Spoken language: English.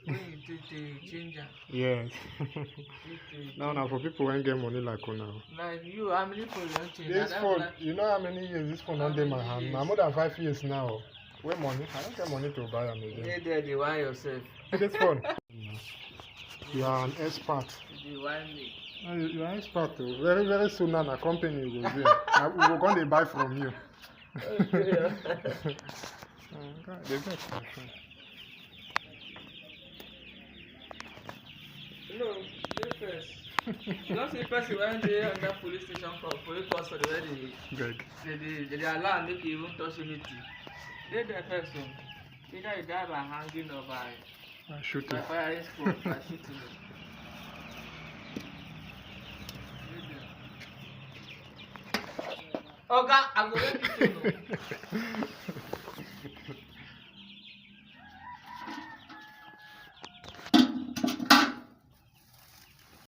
when you take change am. Yes. Now for people when get money like now. Like you, how many phone you don't change? This phone, you know how many years this phone don't dey my hand? Now more than 5 years now. Where money? I don't get money to buy them again. Hey there, they want yourself. This phone. You are an expert. They want me. You are an expert too. Very, very soon now, a company will be. We will go to buy from you. Okay. They get No, they first. You don't see person when they on that police station for police custody where they allow make you even touch anything. They the first one. Either you die by hanging or by shooting. By firing squad, by shooting. Oga, I go let you know.